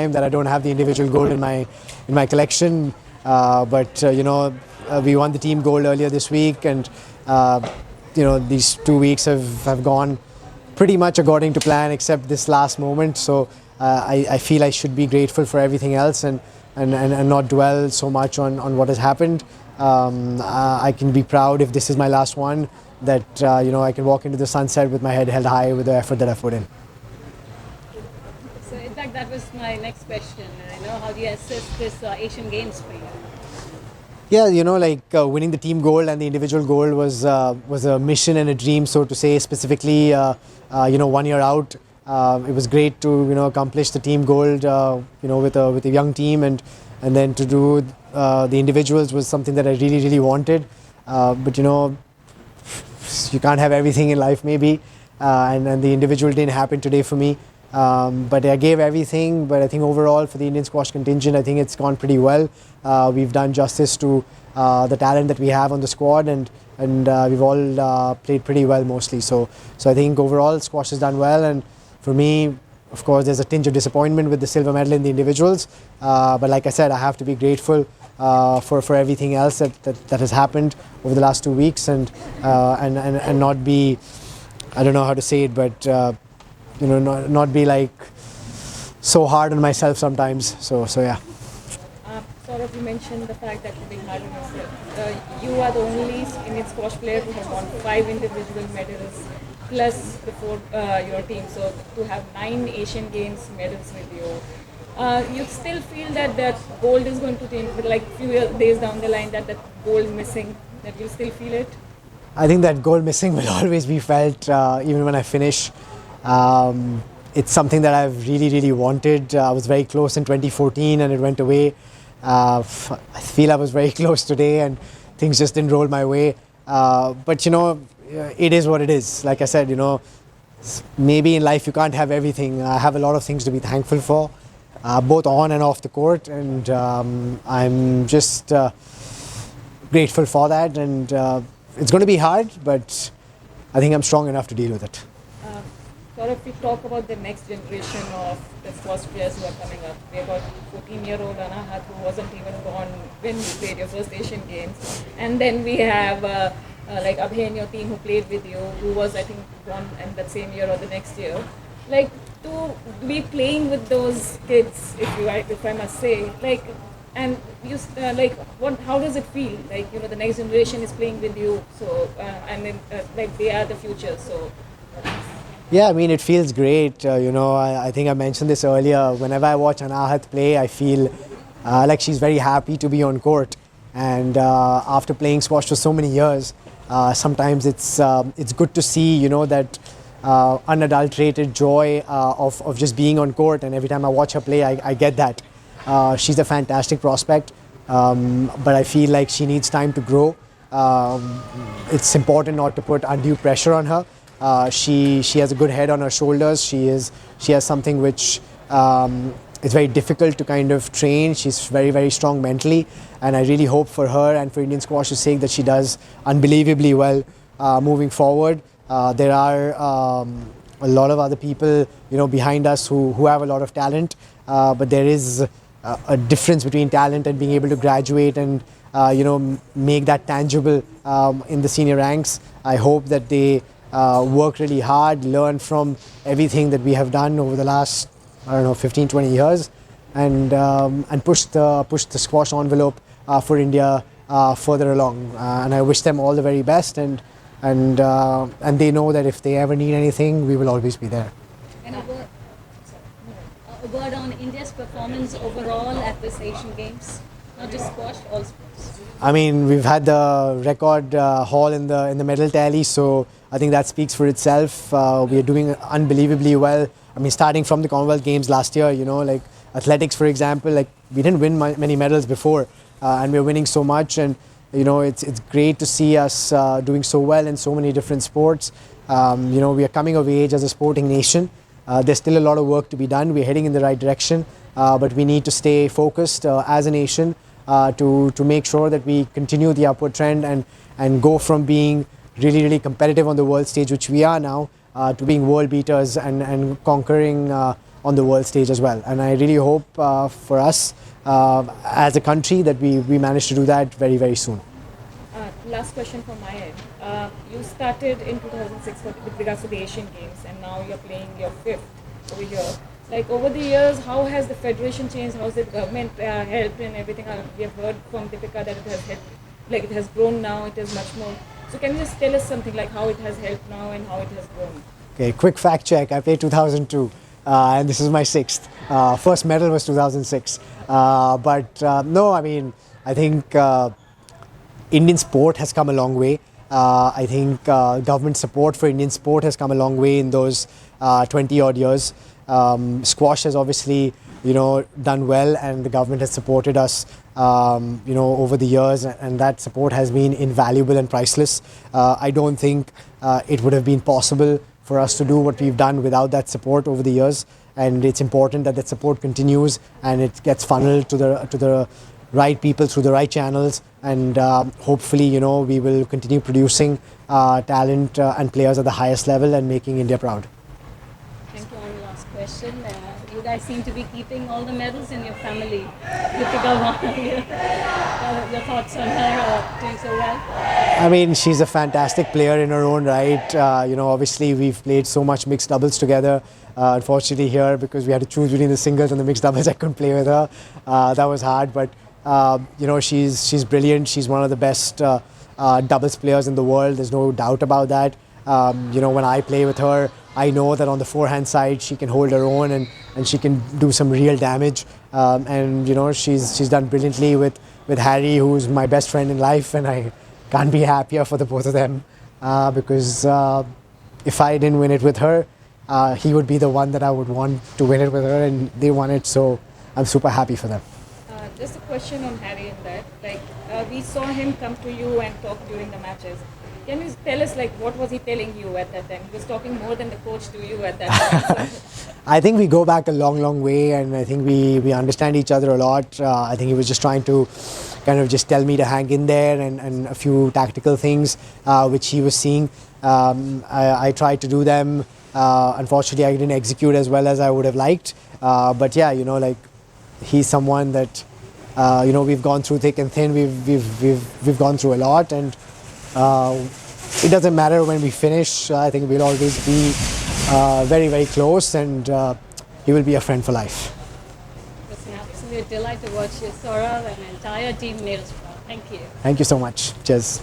that I don't have the individual gold in my collection. But we won the team gold earlier this week, and these 2 weeks have gone pretty much according to plan, except this last moment. So I feel I should be grateful for everything else and not dwell so much on what has happened. I can be proud if this is my last one, that I can walk into the sunset with my head held high with the effort that I put in. So in fact, that was my next question. How do you assess this Asian Games for you? Yeah, winning the team gold and the individual gold was a mission and a dream, so to say. Specifically, 1 year out, it was great to accomplish the team gold, with a young team, and then to do the individuals was something that I really wanted. But you can't have everything in life, maybe, and the individual didn't happen today for me. But I gave everything. But I think overall for the Indian squash contingent, I think it's gone pretty well. We've done justice to the talent that we have on the squad, and we've all played pretty well mostly. So I think overall squash has done well. And for me, of course, there's a tinge of disappointment with the silver medal in the individuals. But like I said, I have to be grateful for everything else that has happened over the last 2 weeks, and not be, I don't know how to say it, but not be like so hard on myself sometimes. So yeah. Sourav, you mentioned the fact that you're being hard on yourself. You are the only Indian squash player to have won 5 individual medals, plus the 4 your team. So to have 9 Asian Games medals with you, you still feel that gold is going to change, but like few days down the line, that gold missing, that you still feel it? I think that goal missing will always be felt, even when I finish. It's something that I've really wanted. I was very close in 2014 and it went away. I feel I was very close today and things just didn't roll my way. But it is what it is. Like I said, maybe in life you can't have everything. I have a lot of things to be thankful for, both on and off the court, and I'm just grateful for that. And it's going to be hard, but I think I'm strong enough to deal with it. Or if we talk about the next generation of the squash players who are coming up, we got 14-year-old Anahat, who wasn't even born when you played your first Asian Games, and then we have like Abhay in your team who played with you, who was, I think, born in that same year or the next year. Like, to be playing with those kids, if I must say, like, and you how does it feel? Like, the next generation is playing with you, so and then like they are the future. So. Yeah, I mean, it feels great. I think I mentioned this earlier. Whenever I watch Anahat play, I feel like she's very happy to be on court. And after playing squash for so many years, sometimes it's good to see, that unadulterated joy of just being on court. And every time I watch her play, I get that. She's a fantastic prospect, but I feel like she needs time to grow. It's important not to put undue pressure on her. She has a good head on her shoulders. She has something which is very difficult to kind of train. She's very strong mentally, and I really hope for her and for Indian squash's sake that she does unbelievably well moving forward. There are a lot of other people behind us who have a lot of talent, but there is a difference between talent and being able to graduate and make that tangible in the senior ranks. I hope that they work really hard, learn from everything that we have done over the last, 15-20 years, and push the squash envelope for India further along. And I wish them all the very best, and they know that if they ever need anything, we will always be there. And a word on India's performance overall at this Asian Games, not just squash, all sports. I mean, we've had the record haul in the medal tally, so I think that speaks for itself. We are doing unbelievably well. I mean, starting from the Commonwealth Games last year, like athletics, for example, like we didn't win many medals before, and we're winning so much. And it's great to see us doing so well in so many different sports. We are coming of age as a sporting nation. There's still a lot of work to be done. We're heading in the right direction, but we need to stay focused as a nation to make sure that we continue the upward trend and go from being really competitive on the world stage, which we are now, to being world beaters and conquering on on the world stage as well. And I really hope for us as a country that we manage to do that very, very soon. Last question from my end. You started in 2006 with regards to the Asian Games, and now you're playing your fifth over here. Like over the years, how has the federation changed? How has the government helped in everything? We have heard from Deepika that it has helped, like it has grown now. It is much more. So can you just tell us something like how it has helped now and how it has grown? Okay, quick fact check. I played 2002, and this is my sixth. First medal was 2006. But no, I mean, I think Indian sport has come a long way. I think government support for Indian sport has come a long way in those 20 odd years. Squash has obviously, done well, and the government has supported us, over the years, and that support has been invaluable and priceless. I don't think it would have been possible for us to do what we've done without that support over the years, and it's important that that support continues and it gets funneled to the right people through the right channels, and hopefully, we will continue producing talent and players at the highest level and making India proud. Thank you. One last question. You guys seem to be keeping all the medals in your family. Deepika, your thoughts on her doing so well? I mean, she's a fantastic player in her own right. Obviously we've played so much mixed doubles together. Unfortunately here, because we had to choose between the singles and the mixed doubles, I couldn't play with her. That was hard, but she's brilliant. She's one of the best doubles players in the world. There's no doubt about that. When I play with her, I know that on the forehand side she can hold her own and she can do some real damage. She's done brilliantly with Harry, who's my best friend in life, and I can't be happier for the both of them because if I didn't win it with her, he would be the one that I would want to win it with her, and they won it, so I'm super happy for them. Just a question on Harry in that. Like we saw him come to you and talk during the matches. Can you tell us what was he telling you at that time? He was talking more than the coach to you at that time. So. I think we go back a long, long way, and I think we understand each other a lot. I think he was just trying to kind of just tell me to hang in there and a few tactical things which he was seeing. I tried to do them. Unfortunately, I didn't execute as well as I would have liked. But yeah, he's someone that we've gone through thick and thin. We've gone through a lot, and it doesn't matter when we finish. I think we'll always be very, very close, and he will be a friend for life. It was an absolute delight to watch you, Sourav, and the entire team nails. Thank you. Thank you so much. Cheers.